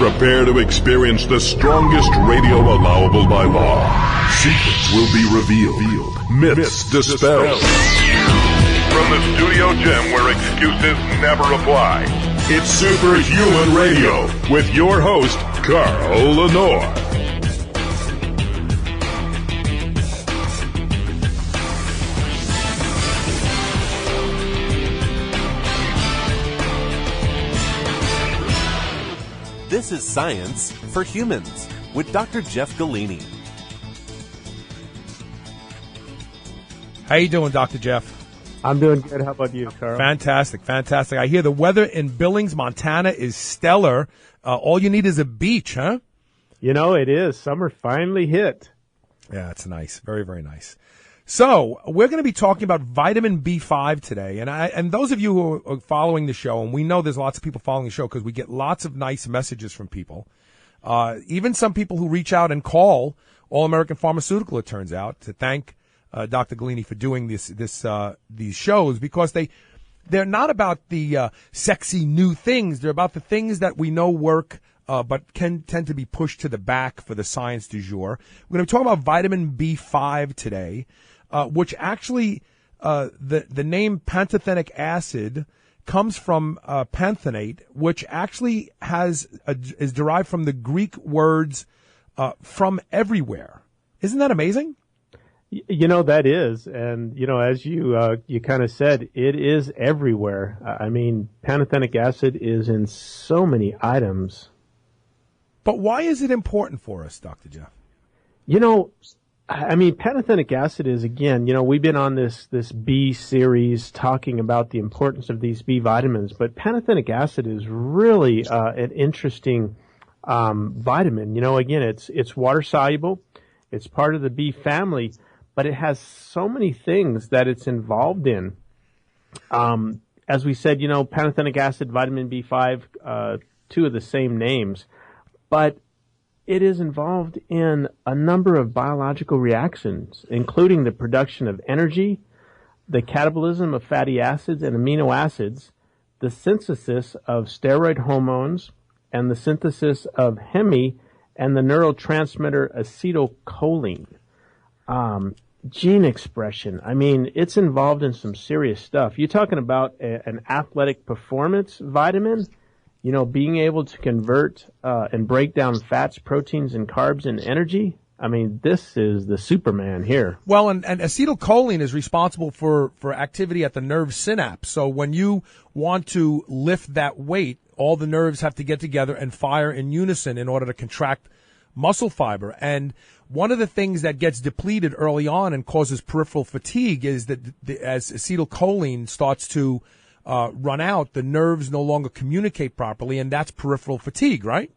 Prepare to experience the strongest radio allowable by law. Secrets will be revealed. Myths dispelled. From the studio gym where excuses never apply, it's Superhuman Radio with your host, Carl Lenore. This is Science for Humans with Dr. Jeff Galini. How you doing, Dr. Jeff? I'm doing good. How about you, Carl? Fantastic, fantastic. I hear the weather in Billings, Montana is stellar. All you need is a beach, huh? You know, it is. Summer finally hit. Yeah, it's nice. Very, very nice. So we're going to be talking about vitamin B5 today. And those of you who are following the show, and we know there's lots of people following the show because we get lots of nice messages from people. Even some people who reach out and call All American Pharmaceutical, it turns out, to thank Dr. Galini for doing these shows, because they're not about the sexy new things. They're about the things that we know work, but can tend to be pushed to the back for the science du jour. We're going to be talking about vitamin B5 today, which actually the name pantothenic acid comes from panthenate, which actually is derived from the Greek words from everywhere. Isn't that amazing? You know, that is. And, you know, as you kind of said, it is everywhere. I mean, pantothenic acid is in so many items. But why is it important for us, Dr. Jeff? You know, I mean, pantothenic acid is, again, you know, we've been on this B series talking about the importance of these B vitamins, but pantothenic acid is really an interesting vitamin. You know, again, it's water soluble. It's part of the B family, but it has so many things that it's involved in. As we said, you know, pantothenic acid, vitamin B5, two of the same names, but it is involved in a number of biological reactions, including the production of energy, the catabolism of fatty acids and amino acids, the synthesis of steroid hormones, and the synthesis of heme and the neurotransmitter acetylcholine. Gene expression. I mean, it's involved in some serious stuff. You're talking about an athletic performance vitamin, you know, being able to convert and break down fats, proteins, and carbs into energy. I mean, this is the Superman here. Well, and acetylcholine is responsible for activity at the nerve synapse. So when you want to lift that weight, all the nerves have to get together and fire in unison in order to contract muscle fiber. And one of the things that gets depleted early on and causes peripheral fatigue is that as acetylcholine starts to run out, the nerves no longer communicate properly, and that's peripheral fatigue, right?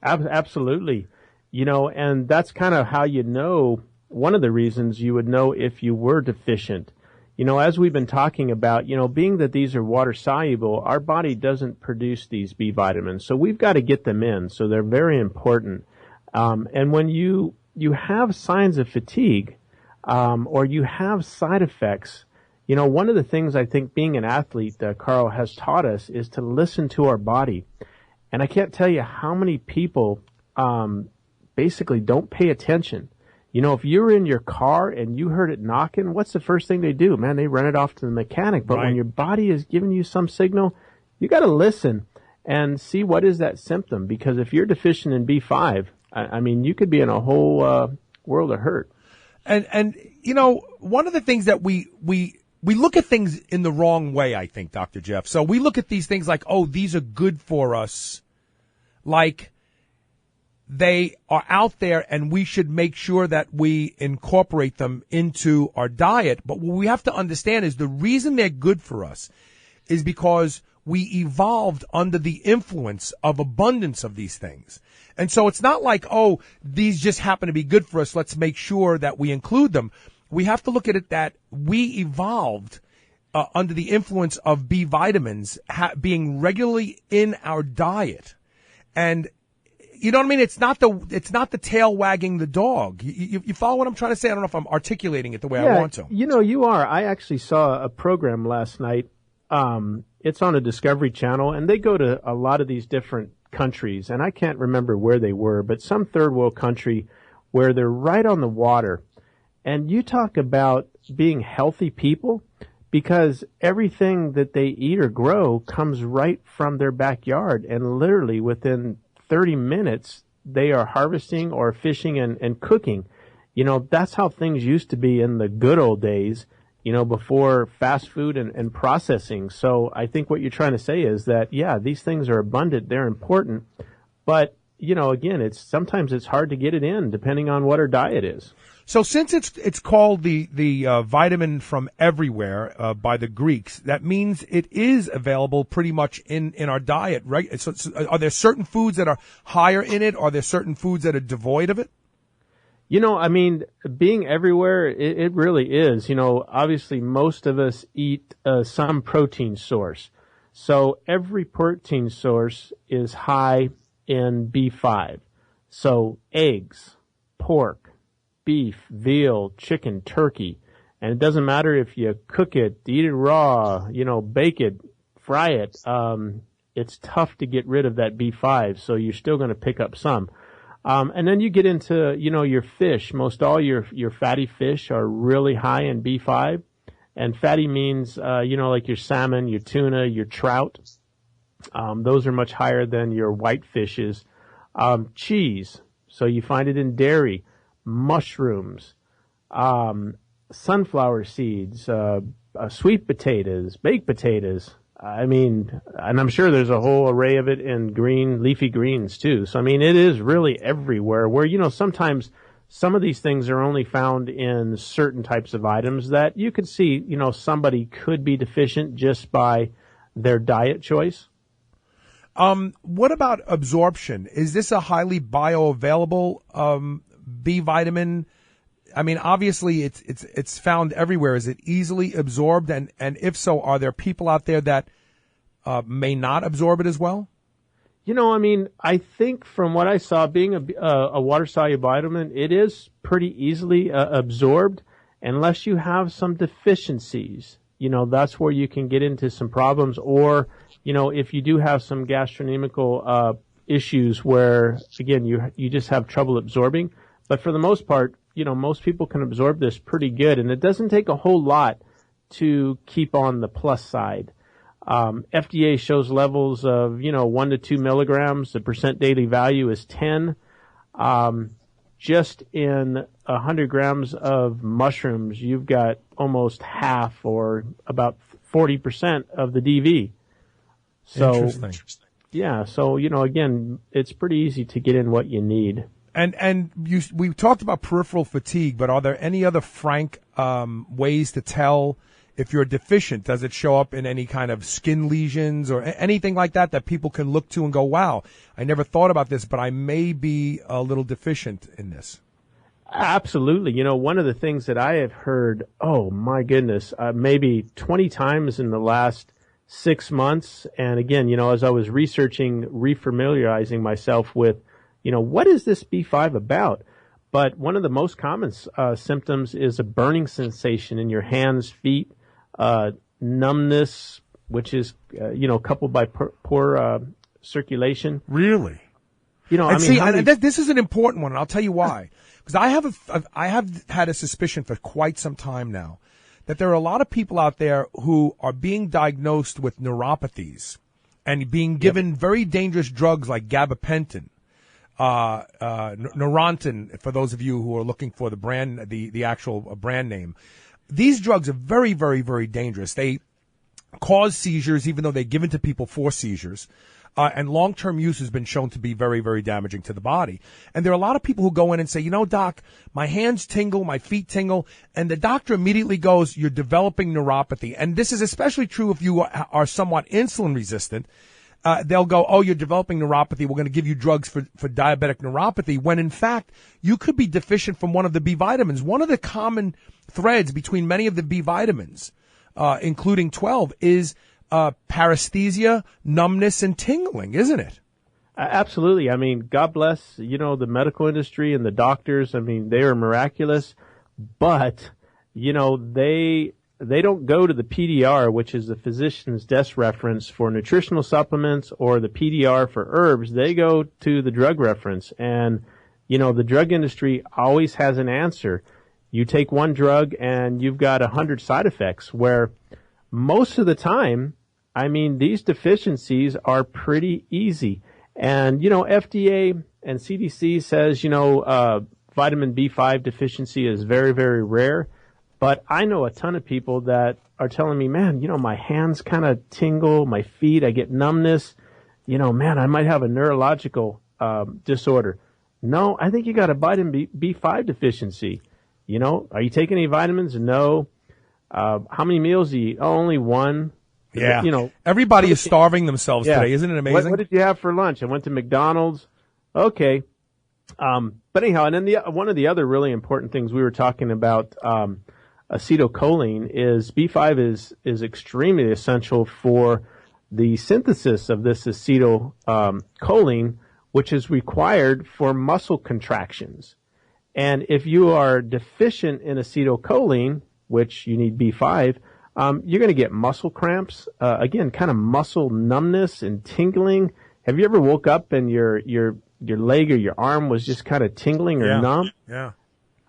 Absolutely. You know, and that's kind of how you know, one of the reasons you would know if you were deficient. You know, as we've been talking about, you know, being that these are water soluble, our body doesn't produce these B vitamins, so we've got to get them in, so they're very important. And when you have signs of fatigue, or you have side effects, you know, one of the things I think being an athlete, Carl, has taught us is to listen to our body. And I can't tell you how many people basically don't pay attention. You know, if you're in your car and you heard it knocking, what's the first thing they do? Man, they run it off to the mechanic. But right. When your body is giving you some signal, you got to listen and see what is that symptom. Because if you're deficient in B5, I mean, you could be in a whole world of hurt. And you know, one of the things that we look at things in the wrong way, I think, Dr. Jeff. So we look at these things like, oh, these are good for us, like they are out there and we should make sure that we incorporate them into our diet. But what we have to understand is the reason they're good for us is because we evolved under the influence of abundance of these things. And so it's not like, oh, these just happen to be good for us, let's make sure that we include them. We have to look at it that we evolved under the influence of B vitamins being regularly in our diet. And you know what I mean? It's not the tail wagging the dog. You follow what I'm trying to say? I don't know if I'm articulating it the way I want to. You know, you are. I actually saw a program last night. It's on a Discovery Channel, and they go to a lot of these different countries, and I can't remember where they were, but some third world country where they're right on the water. And you talk about being healthy people, because everything that they eat or grow comes right from their backyard, and literally within 30 minutes they are harvesting or fishing and cooking. You know, that's how things used to be in the good old days, you know, before fast food and processing. So I think what you're trying to say is that, yeah, these things are abundant, they're important, but, you know, again, sometimes it's hard to get it in depending on what our diet is. So since it's called the vitamin from everywhere by the Greeks, that means it is available pretty much in our diet, right? So are there certain foods that are higher in it? Are there certain foods that are devoid of it? You know, I mean, being everywhere, it really is. You know, obviously most of us eat some protein source. So every protein source is high in B5. So eggs, pork, beef, veal, chicken, turkey. And it doesn't matter if you cook it, eat it raw, you know, bake it, fry it. It's tough to get rid of that B5, so you're still going to pick up some. And then you get into, you know, your fish. Most all your fatty fish are really high in B5. And fatty means, you know, like your salmon, your tuna, your trout. Those are much higher than your white fishes. Cheese. So you find it in dairy. Mushrooms, sunflower seeds, sweet potatoes, baked potatoes. I mean, and I'm sure there's a whole array of it in leafy greens too. So, I mean, it is really everywhere where, you know, sometimes some of these things are only found in certain types of items that you could see, you know, somebody could be deficient just by their diet choice. What about absorption? Is this a highly bioavailable, B vitamin? I mean, obviously it's found everywhere. Is it easily absorbed? And if so, are there people out there that may not absorb it as well? You know, I mean, I think from what I saw, being a water-soluble vitamin, it is pretty easily absorbed unless you have some deficiencies. You know, that's where you can get into some problems. Or, you know, if you do have some gastronomical issues where, again, you just have trouble absorbing. But for the most part, you know, most people can absorb this pretty good, and it doesn't take a whole lot to keep on the plus side. FDA shows levels of, you know, 1 to 2 milligrams. The percent daily value is 10. Just in 100 grams of mushrooms, you've got almost half, or about 40% of the DV. So, interesting. Yeah, so, you know, again, it's pretty easy to get in what you need. And we talked about peripheral fatigue, but are there any other frank ways to tell if you're deficient? Does it show up in any kind of skin lesions or anything like that people can look to and go, wow, I never thought about this, but I may be a little deficient in this? Absolutely. You know, one of the things that I have heard, oh my goodness, maybe 20 times in the last 6 months. And again, you know, as I was researching, refamiliarizing myself with, you know, what is this B5 about? But one of the most common symptoms is a burning sensation in your hands, feet, numbness, which is, you know, coupled by poor circulation. Really? You know, and I mean, this is an important one, and I'll tell you why. Because I have had a suspicion for quite some time now that there are a lot of people out there who are being diagnosed with neuropathies and being given very dangerous drugs like gabapentin. Neurontin, for those of you who are looking for the brand, the actual brand name. These drugs are very, very, very dangerous. They cause seizures, even though they're given to people for seizures. And long-term use has been shown to be very, very damaging to the body. And there are a lot of people who go in and say, you know, doc, my hands tingle, my feet tingle. And the doctor immediately goes, you're developing neuropathy. And this is especially true if you are somewhat insulin resistant. They'll go, oh, you're developing neuropathy. We're going to give you drugs for diabetic neuropathy, when in fact you could be deficient from one of the B vitamins. One of the common threads between many of the B vitamins, including 12, is paresthesia, numbness, and tingling, isn't it? Absolutely. I mean, God bless, you know, the medical industry and the doctors. I mean, they are miraculous, but, you know, they they don't go to the PDR, which is the physician's desk reference for nutritional supplements, or the PDR for herbs. They go to the drug reference. And, the drug industry always has an answer. You take one drug and you've got 100 side effects, where most of the time, these deficiencies are pretty easy. And, FDA and CDC says, vitamin B5 deficiency is very, very rare. But I know a ton of people that are telling me, man, my hands kind of tingle, my feet, I get numbness. Man, I might have a neurological disorder. No, I think you got a vitamin B5 deficiency. Are you taking any vitamins? No. How many meals do you eat? Oh, only one. Yeah. Everybody is starving themselves today. Isn't it amazing? What did you have for lunch? I went to McDonald's. Okay. But anyhow, and then one of the other really important things we were talking about, acetylcholine, is B5 is extremely essential for the synthesis of this acetylcholine, which is required for muscle contractions. And if you are deficient in acetylcholine, which you need B5, you're going to get muscle cramps, again, kind of muscle numbness and tingling. Have you ever woke up and your leg or your arm was just kind of tingling or numb? Yeah.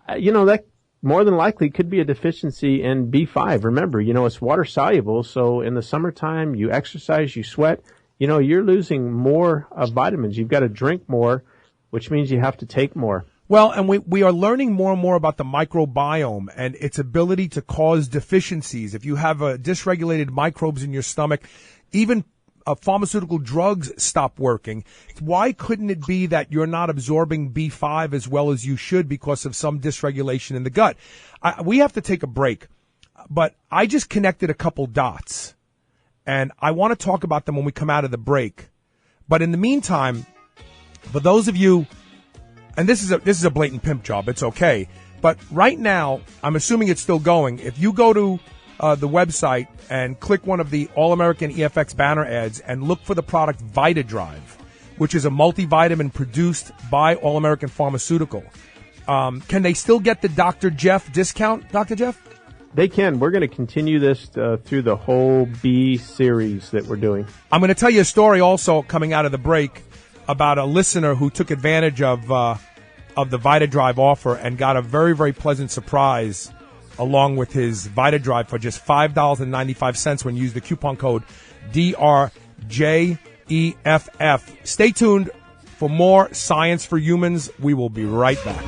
That more than likely could be a deficiency in B5. Remember, it's water soluble, so in the summertime, you exercise, you sweat, you're losing more vitamins. You've got to drink more, which means you have to take more. Well, and we are learning more and more about the microbiome and its ability to cause deficiencies. If you have dysregulated microbes in your stomach, even pharmaceutical drugs stop working. Why couldn't it be that you're not absorbing B5 as well as you should because of some dysregulation in the gut? We have to take a break, but I just connected a couple dots, and I want to talk about them when we come out of the break. But in the meantime, for those of you, and this is a blatant pimp job, it's okay, but right now, I'm assuming it's still going. If you go to the website and click one of the All-American EFX banner ads and look for the product VitaDrive, which is a multivitamin produced by All-American Pharmaceutical. Can they still get the Dr. Jeff discount, Dr. Jeff? They can. We're going to continue this through the whole B series that we're doing. I'm going to tell you a story also coming out of the break about a listener who took advantage of the VitaDrive offer and got a very, very pleasant surprise along with his VitaDrive for just $5.95 when you use the coupon code DRJEFF. Stay tuned for more Science for Humans. We will be right back.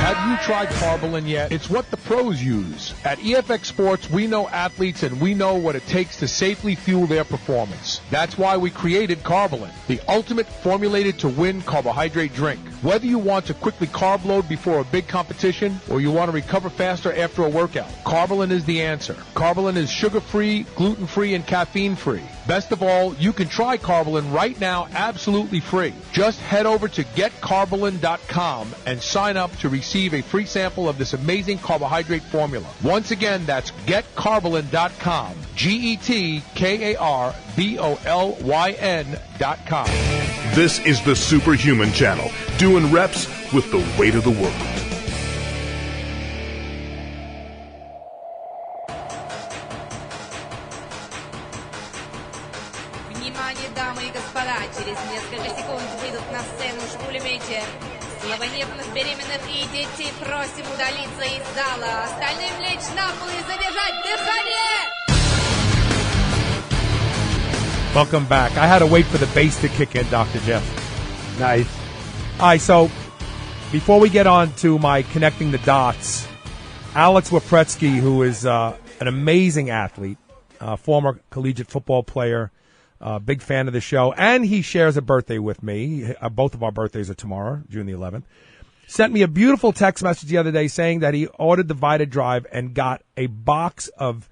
Have you tried Carbolin yet? It's what the pros use. At EFX Sports, we know athletes and we know what it takes to safely fuel their performance. That's why we created Carbolin, the ultimate formulated to win carbohydrate drink. Whether you want to quickly carb load before a big competition or you want to recover faster after a workout, Carbolin is the answer. Carbolin is sugar-free, gluten-free, and caffeine-free. Best of all, you can try Carbolin right now absolutely free. Just head over to getcarbolin.com and sign up to receive a free sample of this amazing carbohydrate formula. Once again, that's getcarbolin.com. GetCarbolyn.com. This is the Superhuman Channel, doing reps with the weight of the world. Внимание, дамы и господа, через несколько секунд выйдут на сцену шпулеметер. Слабонервных, беременных и детей просим удалиться из зала. Остальным лечь на пол и задержать дыхание! Welcome back. I had to wait for the bass to kick in, Dr. Jeff. Nice. All right, so before we get on to my connecting the dots, Alex Wapretsky, who is an amazing athlete, former collegiate football player, big fan of the show, and he shares a birthday with me. Both of our birthdays are tomorrow, June the 11th. Sent me a beautiful text message the other day saying that he ordered the VitaDrive and got a box of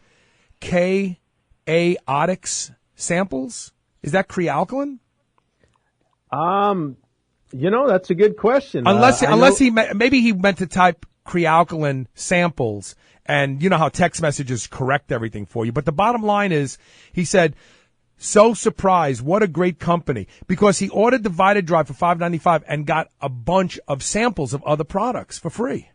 K-aotics samples. Is that crealkaline? That's a good question. Unless maybe he meant to type crealkaline samples, and you know how text messages correct everything for you. But the bottom line is, he said, So surprised. What a great company. Because he ordered the Vita Drive for $5.95 and got a bunch of samples of other products for free.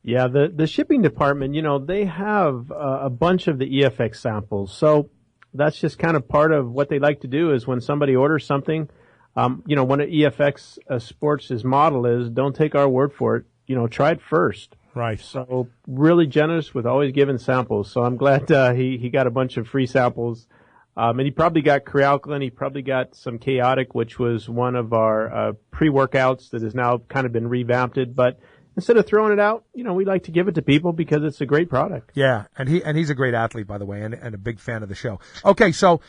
Yeah, the shipping department, they have a bunch of the EFX samples. So that's just kind of part of what they like to do is when somebody orders something, one of EFX Sports' model is don't take our word for it. Try it first. Right. So really generous with always giving samples. So I'm glad he got a bunch of free samples. And he probably got Crealkaline. He probably got some Chaotic, which was one of our pre-workouts that has now kind of been revamped. But instead of throwing it out, we like to give it to people because it's a great product. Yeah, and he's a great athlete, by the way, and a big fan of the show. Okay, so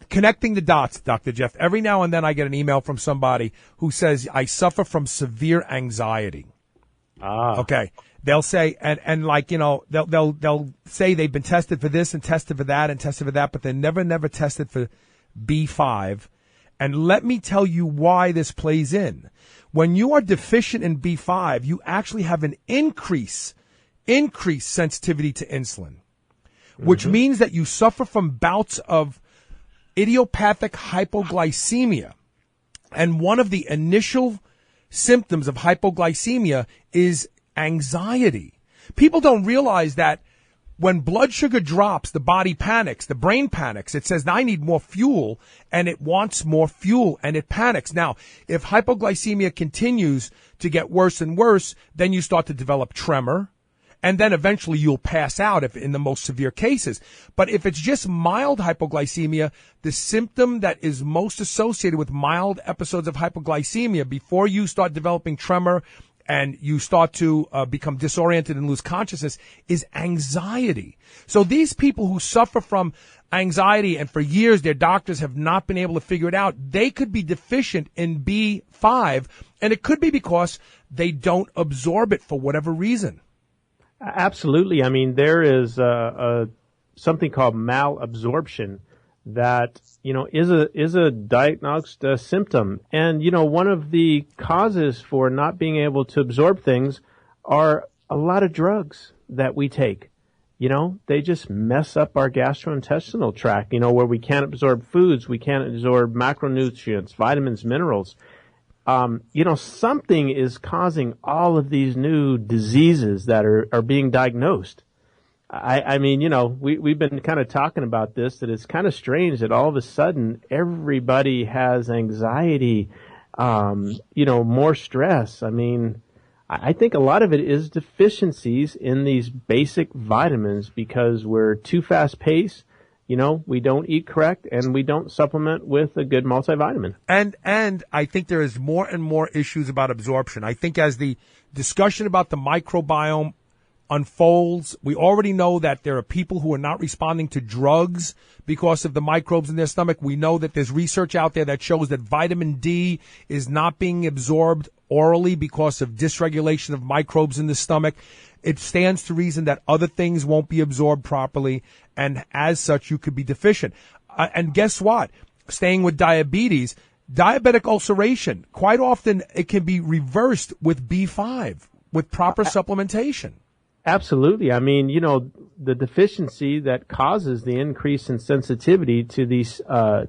connecting the dots, Dr. Jeff. Every now and then I get an email from somebody who says, I suffer from severe anxiety. Okay. They'll say, and like, they'll say they've been tested for this and tested for that and tested for that, but they're never tested for B5. And let me tell you why this plays in. When you are deficient in B5, you actually have an increased sensitivity to insulin, which means that you suffer from bouts of idiopathic hypoglycemia. And one of the initial symptoms of hypoglycemia is anxiety. People don't realize that when blood sugar drops, the body panics, the brain panics. It says, I need more fuel, and it wants more fuel, and it panics. Now, if hypoglycemia continues to get worse and worse, then you start to develop tremor, and then eventually you'll pass out if in the most severe cases. But if it's just mild hypoglycemia, the symptom that is most associated with mild episodes of hypoglycemia before you start developing tremor and you start to become disoriented and lose consciousness is anxiety. So these people who suffer from anxiety and for years their doctors have not been able to figure it out, they could be deficient in B5, and it could be because they don't absorb it for whatever reason. Absolutely. I mean, there is something called malabsorption that, is a diagnosed symptom. And, one of the causes for not being able to absorb things are a lot of drugs that we take. They just mess up our gastrointestinal tract, where we can't absorb foods, we can't absorb macronutrients, vitamins, minerals. Something is causing all of these new diseases that are being diagnosed. I mean, we've been kind of talking about this, that it's kind of strange that all of a sudden everybody has anxiety, more stress. I mean, I think a lot of it is deficiencies in these basic vitamins because we're too fast paced. We don't eat correct and we don't supplement with a good multivitamin. And I think there is more and more issues about absorption. I think as the discussion about the microbiome unfolds, we already know that there are people who are not responding to drugs because of the microbes in their stomach. We know that there's research out there that shows that vitamin D is not being absorbed orally because of dysregulation of microbes in the stomach. It stands to reason that other things won't be absorbed properly, and as such, you could be deficient. And guess what? Staying with diabetes, diabetic ulceration, quite often it can be reversed with B5, with proper supplementation. Absolutely. I mean, the deficiency that causes the increase in sensitivity to these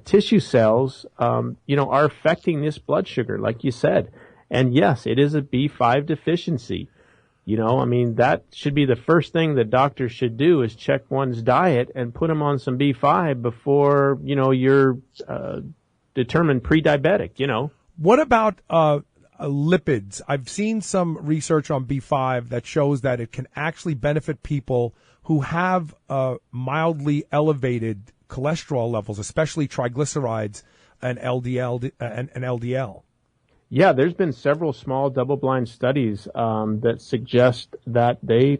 tissue cells, are affecting this blood sugar, like you said. And yes, it is a B5 deficiency. That should be the first thing that doctors should do is check one's diet and put them on some B5 before, you're determined pre-diabetic, What about lipids? I've seen some research on B5 that shows that it can actually benefit people who have mildly elevated cholesterol levels, especially triglycerides and LDL. Yeah, there's been several small double-blind studies that suggest that they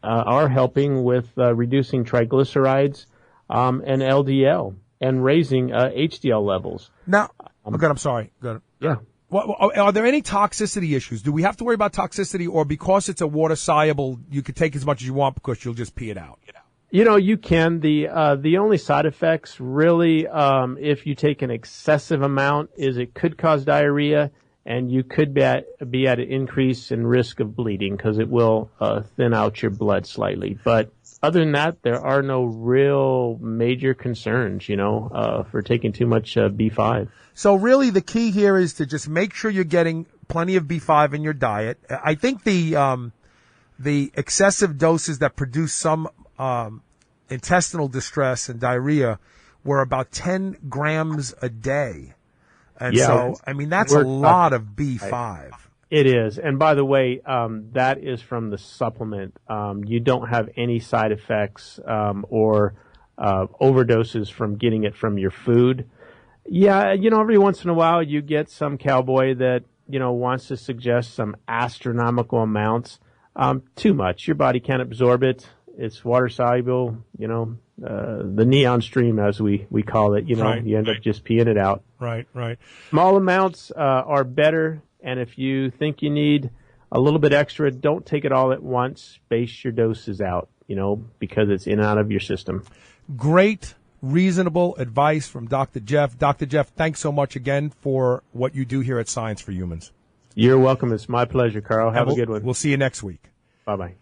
are helping with reducing triglycerides and LDL and raising HDL levels. Now, I'm sorry. Good. Yeah. Are there any toxicity issues? Do we have to worry about toxicity, or because it's a water-soluble, you could take as much as you want because you'll just pee it out? You can. The only side effects really, if you take an excessive amount, is it could cause diarrhea. And you could be at an increase in risk of bleeding because it will thin out your blood slightly. But other than that, there are no real major concerns, for taking too much B5. So really the key here is to just make sure you're getting plenty of B5 in your diet. I think the excessive doses that produce some intestinal distress and diarrhea were about 10 grams a day. And so, I mean, that's a lot of B5. It is. And by the way, that is from the supplement. You don't have any side effects or overdoses from getting it from your food. Yeah, every once in a while you get some cowboy that, wants to suggest some astronomical amounts. Too much. Your body can't absorb it. It's water soluble, the neon stream, as we call it, Right, you end up just peeing it out. Right. Small amounts are better. And if you think you need a little bit extra, don't take it all at once. Space your doses out, because it's in and out of your system. Great, reasonable advice from Dr. Jeff. Dr. Jeff, thanks so much again for what you do here at Science for Humans. You're welcome. It's my pleasure, Carl. Have a good one. We'll see you next week. Bye-bye.